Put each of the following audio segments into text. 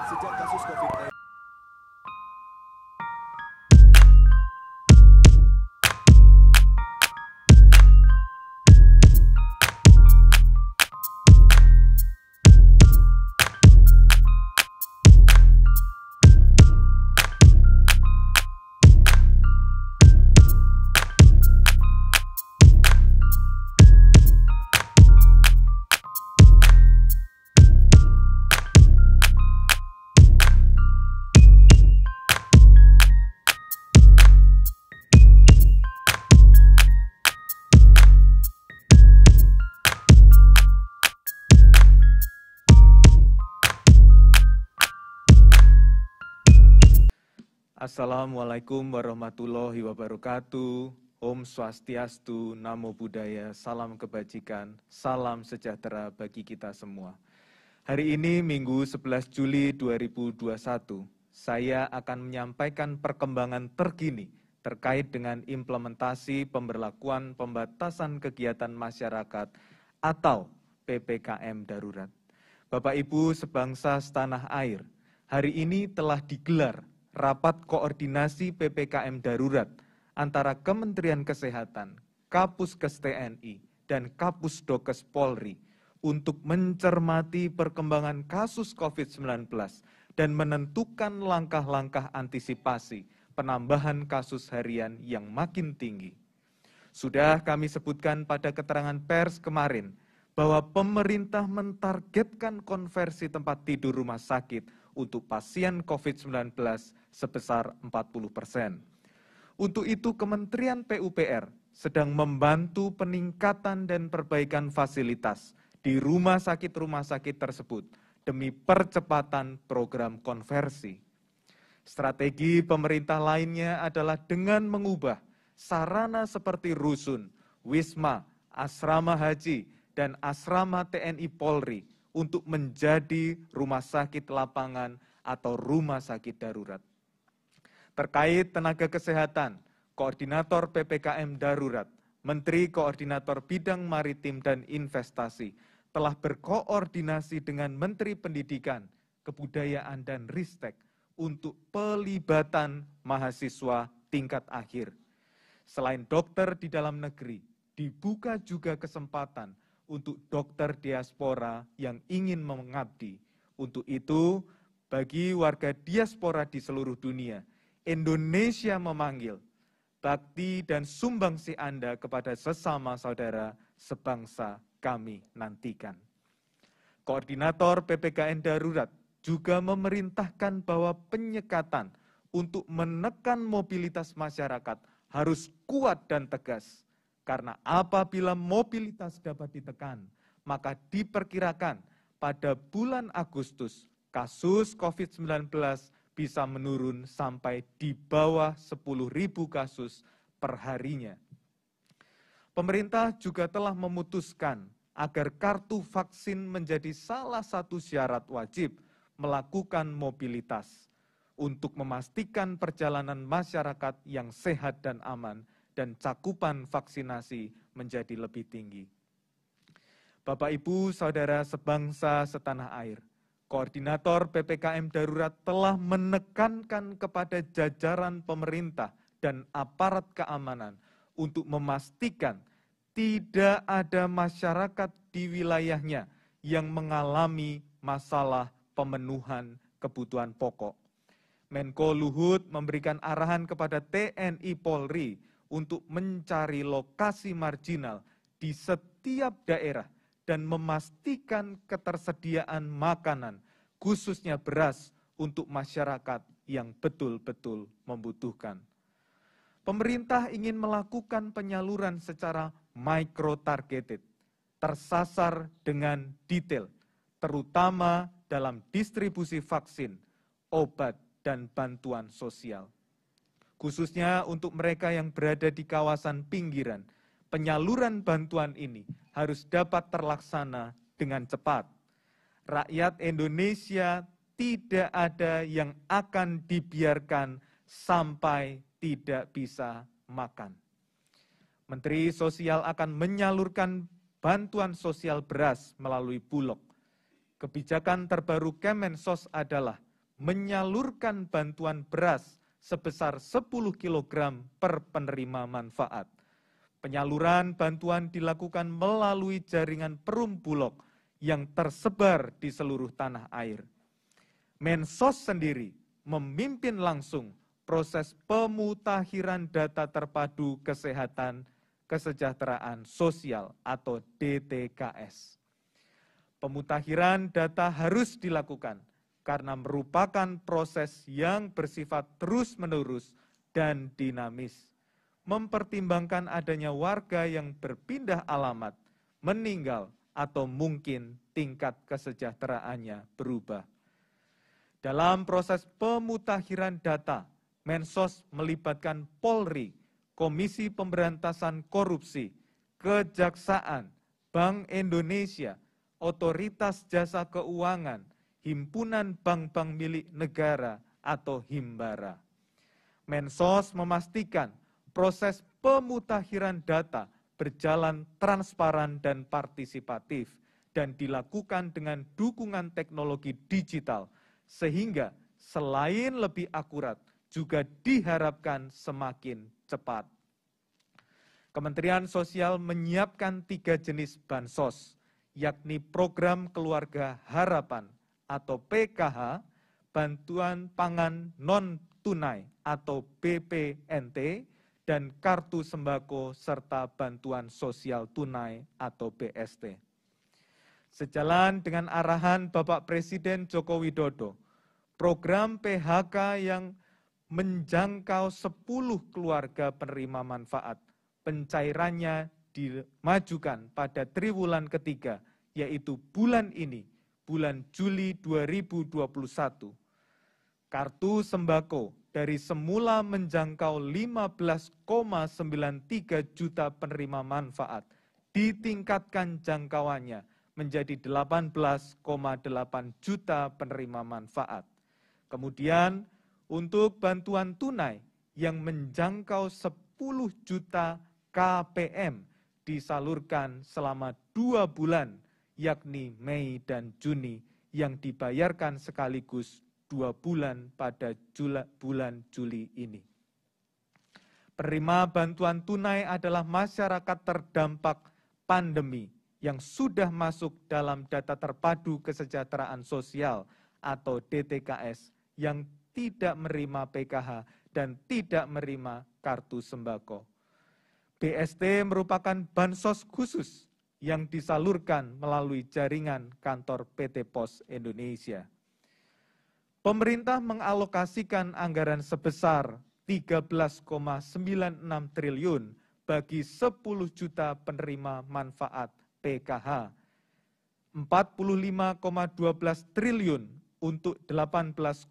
Sejak kasus COVID-19 Assalamualaikum warahmatullahi wabarakatuh. Om Swastiastu, Namo Buddhaya, salam kebajikan, salam sejahtera bagi kita semua. Hari ini Minggu 11 Juli 2021, saya akan menyampaikan perkembangan terkini terkait dengan implementasi pemberlakuan pembatasan kegiatan masyarakat atau PPKM darurat. Bapak Ibu sebangsa setanah air, hari ini telah digelar Rapat Koordinasi PPKM Darurat antara Kementerian Kesehatan, Kapuskes TNI, dan Kapusdokes Polri untuk mencermati perkembangan kasus COVID-19 dan menentukan langkah-langkah antisipasi penambahan kasus harian yang makin tinggi. Sudah kami sebutkan pada keterangan pers kemarin bahwa pemerintah mentargetkan konversi tempat tidur rumah sakit untuk pasien COVID-19 sebesar 40%. Untuk itu Kementerian PUPR sedang membantu peningkatan dan perbaikan fasilitas di rumah sakit tersebut demi percepatan program konversi. Strategi pemerintah lainnya adalah dengan mengubah sarana seperti rusun, wisma, asrama haji, dan asrama TNI Polri untuk menjadi rumah sakit lapangan atau rumah sakit darurat. Terkait tenaga kesehatan, Koordinator PPKM Darurat, Menteri Koordinator Bidang Maritim dan Investasi telah berkoordinasi dengan Menteri Pendidikan, Kebudayaan dan Ristek untuk pelibatan mahasiswa tingkat akhir. Selain dokter di dalam negeri, dibuka juga kesempatan untuk dokter diaspora yang ingin mengabdi. Untuk itu, bagi warga diaspora di seluruh dunia, Indonesia memanggil bakti dan sumbangsi Anda kepada sesama saudara sebangsa kami nantikan. Koordinator PPKM Darurat juga memerintahkan bahwa penyekatan untuk menekan mobilitas masyarakat harus kuat dan tegas. Karena apabila mobilitas dapat ditekan, maka diperkirakan pada bulan Agustus kasus COVID-19 bisa menurun sampai di bawah 10.000 kasus per harinya. Pemerintah juga telah memutuskan agar kartu vaksin menjadi salah satu syarat wajib melakukan mobilitas untuk memastikan perjalanan masyarakat yang sehat dan aman dan cakupan vaksinasi menjadi lebih tinggi. Bapak, Ibu, Saudara sebangsa setanah air, Koordinator PPKM Darurat telah menekankan kepada jajaran pemerintah dan aparat keamanan untuk memastikan tidak ada masyarakat di wilayahnya yang mengalami masalah pemenuhan kebutuhan pokok. Menko Luhut memberikan arahan kepada TNI Polri untuk mencari lokasi marginal di setiap daerah dan memastikan ketersediaan makanan, khususnya beras untuk masyarakat yang betul-betul membutuhkan. Pemerintah ingin melakukan penyaluran secara micro-targeted, tersasar dengan detail, terutama dalam distribusi vaksin, obat, dan bantuan sosial. Khususnya untuk mereka yang berada di kawasan pinggiran, penyaluran bantuan ini harus dapat terlaksana dengan cepat. Rakyat Indonesia tidak ada yang akan dibiarkan sampai tidak bisa makan. Menteri Sosial akan menyalurkan bantuan sosial beras melalui Bulog. Kebijakan terbaru Kemensos adalah menyalurkan bantuan beras sebesar 10 kg per penerima manfaat. Penyaluran bantuan dilakukan melalui jaringan perum bulog yang tersebar di seluruh tanah air. Mensos sendiri memimpin langsung proses pemutakhiran data terpadu kesehatan kesejahteraan sosial atau DTKS. Pemutakhiran data harus dilakukan karena merupakan proses yang bersifat terus-menerus dan dinamis, mempertimbangkan adanya warga yang berpindah alamat, meninggal, atau mungkin tingkat kesejahteraannya berubah. Dalam proses pemutakhiran data, Mensos melibatkan Polri, Komisi Pemberantasan Korupsi, Kejaksaan, Bank Indonesia, Otoritas Jasa Keuangan, Himpunan Bank-Bank Milik Negara atau Himbara. Mensos memastikan proses pemutakhiran data berjalan transparan dan partisipatif dan dilakukan dengan dukungan teknologi digital, sehingga selain lebih akurat, juga diharapkan semakin cepat. Kementerian Sosial menyiapkan 3 jenis bansos, yakni Program Keluarga Harapan atau PKH, Bantuan Pangan Non-Tunai atau BPNT, dan Kartu Sembako serta Bantuan Sosial Tunai atau BST. Sejalan dengan arahan Bapak Presiden Joko Widodo, program PHK yang menjangkau 10 keluarga penerima manfaat, pencairannya dimajukan pada triwulan ketiga, yaitu bulan ini, bulan Juli 2021. Kartu sembako dari semula menjangkau 15,93 juta penerima manfaat, ditingkatkan jangkauannya menjadi 18,8 juta penerima manfaat. Kemudian untuk bantuan tunai yang menjangkau 10 juta KPM disalurkan selama 2 bulan, yakni Mei dan Juni, yang dibayarkan sekaligus 2 bulan pada bulan Juli ini. Penerima bantuan tunai adalah masyarakat terdampak pandemi yang sudah masuk dalam data terpadu kesejahteraan sosial atau DTKS yang tidak menerima PKH dan tidak menerima kartu sembako. BST merupakan bansos khusus yang disalurkan melalui jaringan kantor PT Pos Indonesia. Pemerintah mengalokasikan anggaran sebesar 13,96 triliun bagi 10 juta penerima manfaat PKH, 45,12 triliun untuk 18,8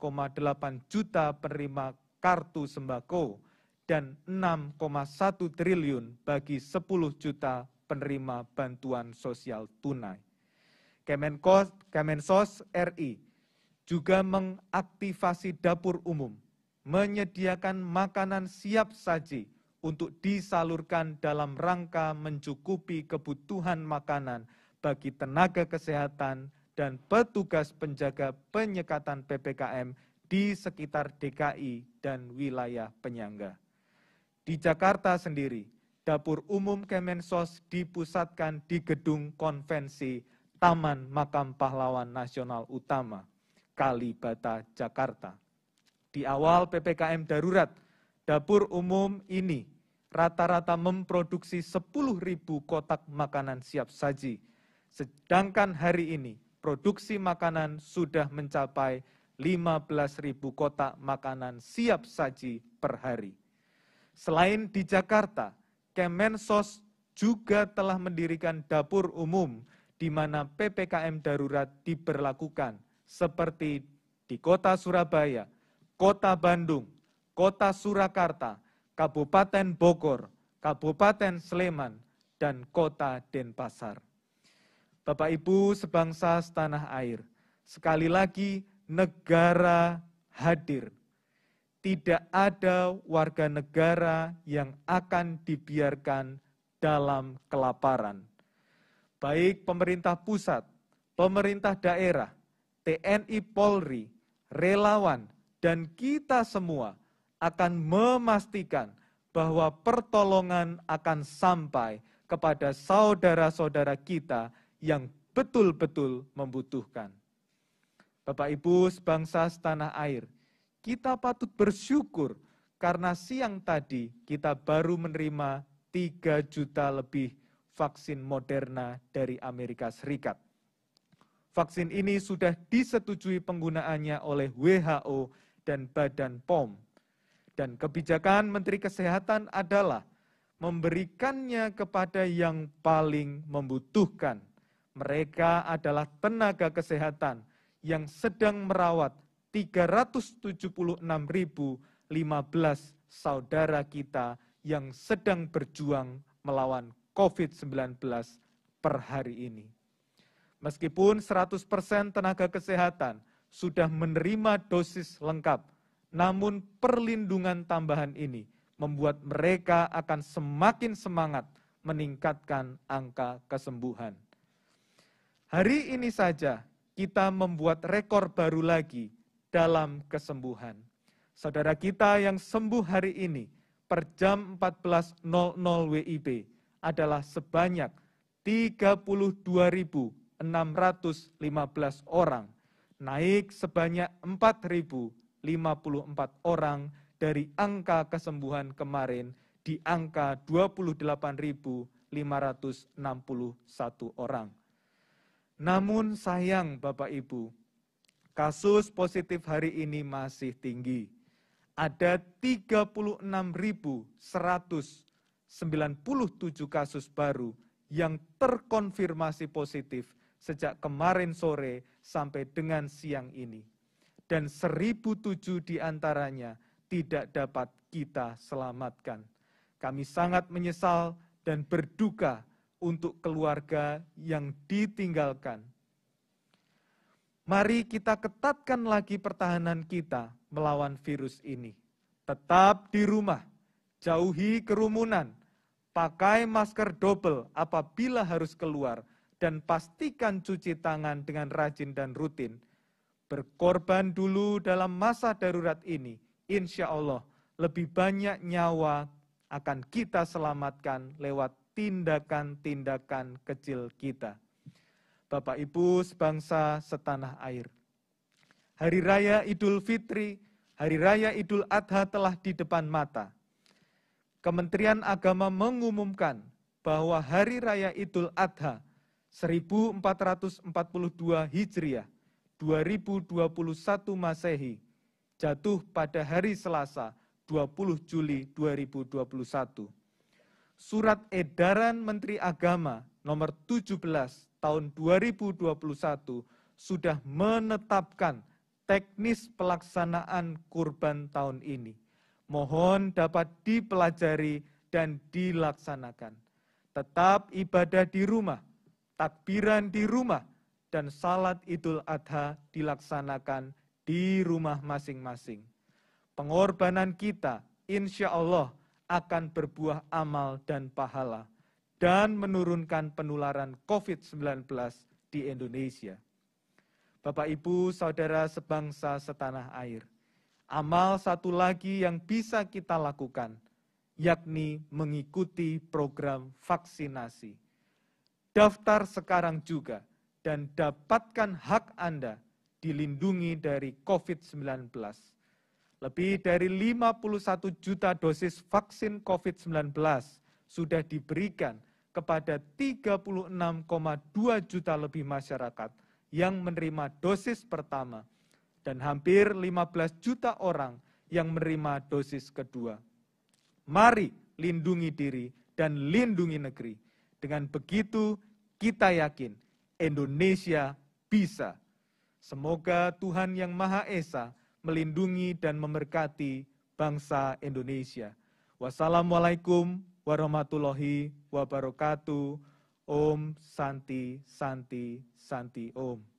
juta penerima kartu sembako, dan 6,1 triliun bagi 10 juta penerima bantuan sosial tunai. Kemensos RI juga mengaktifasi dapur umum, menyediakan makanan siap saji untuk disalurkan dalam rangka mencukupi kebutuhan makanan bagi tenaga kesehatan dan petugas penjaga penyekatan PPKM di sekitar DKI dan wilayah penyangga. Di Jakarta sendiri, dapur umum Kemensos dipusatkan di Gedung Konvensi Taman Makam Pahlawan Nasional Utama, Kalibata, Jakarta. Di awal PPKM darurat, dapur umum ini rata-rata memproduksi 10.000 kotak makanan siap saji, sedangkan hari ini produksi makanan sudah mencapai 15.000 kotak makanan siap saji per hari. Selain di Jakarta, Kemensos juga telah mendirikan dapur umum di mana PPKM darurat diberlakukan, seperti di Kota Surabaya, Kota Bandung, Kota Surakarta, Kabupaten Bogor, Kabupaten Sleman, dan Kota Denpasar. Bapak Ibu sebangsa setanah air, sekali lagi negara hadir. Tidak ada warga negara yang akan dibiarkan dalam kelaparan. Baik pemerintah pusat, pemerintah daerah, TNI Polri, relawan, dan kita semua akan memastikan bahwa pertolongan akan sampai kepada saudara-saudara kita yang betul-betul membutuhkan. Bapak Ibu sebangsa setanah air, kita patut bersyukur karena siang tadi kita baru menerima 3 juta lebih vaksin Moderna dari Amerika Serikat. Vaksin ini sudah disetujui penggunaannya oleh WHO dan Badan POM. Dan kebijakan Menteri Kesehatan adalah memberikannya kepada yang paling membutuhkan. Mereka adalah tenaga kesehatan yang sedang merawat 376.015 saudara kita yang sedang berjuang melawan COVID-19 per hari ini. Meskipun 100% tenaga kesehatan sudah menerima dosis lengkap, namun perlindungan tambahan ini membuat mereka akan semakin semangat meningkatkan angka kesembuhan. Hari ini saja kita membuat rekor baru lagi dalam kesembuhan. Saudara kita yang sembuh hari ini per jam 14.00 WIB adalah sebanyak 32.615 orang, naik sebanyak 4.054 orang dari angka kesembuhan kemarin di angka 28.561 orang. Namun sayang Bapak Ibu, kasus positif hari ini masih tinggi. Ada 36.197 kasus baru yang terkonfirmasi positif sejak kemarin sore sampai dengan siang ini. Dan 1.007 diantaranya tidak dapat kita selamatkan. Kami sangat menyesal dan berduka untuk keluarga yang ditinggalkan. Mari kita ketatkan lagi pertahanan kita melawan virus ini. Tetap di rumah, jauhi kerumunan, pakai masker double apabila harus keluar, dan pastikan cuci tangan dengan rajin dan rutin. Berkorban dulu dalam masa darurat ini, insya Allah lebih banyak nyawa akan kita selamatkan lewat tindakan-tindakan kecil kita. Bapak Ibu sebangsa setanah air, Hari Raya Idul Fitri, Hari Raya Idul Adha telah di depan mata. Kementerian Agama mengumumkan bahwa Hari Raya Idul Adha 1442 Hijriah 2021 Masehi jatuh pada hari Selasa 20 Juli 2021. Surat edaran Menteri Agama nomor 17 tahun 2021 sudah menetapkan teknis pelaksanaan kurban tahun ini. Mohon dapat dipelajari dan dilaksanakan. Tetap ibadah di rumah, takbiran di rumah, dan salat Idul Adha dilaksanakan di rumah masing-masing. Pengorbanan kita insya Allah akan berbuah amal dan pahala dan menurunkan penularan COVID-19 di Indonesia. Bapak Ibu saudara sebangsa setanah air, amal satu lagi yang bisa kita lakukan, yakni mengikuti program vaksinasi. Daftar sekarang juga dan dapatkan hak Anda dilindungi dari COVID-19. Lebih dari 51 juta dosis vaksin COVID-19 sudah diberikan kepada 36,2 juta lebih masyarakat yang menerima dosis pertama dan hampir 15 juta orang yang menerima dosis kedua. Mari lindungi diri dan lindungi negeri. Dengan begitu kita yakin Indonesia bisa. Semoga Tuhan Yang Maha Esa melindungi dan memberkati bangsa Indonesia. Wassalamualaikum warahmatullahi wabarakatuh. Om Santi Santi Santi Om.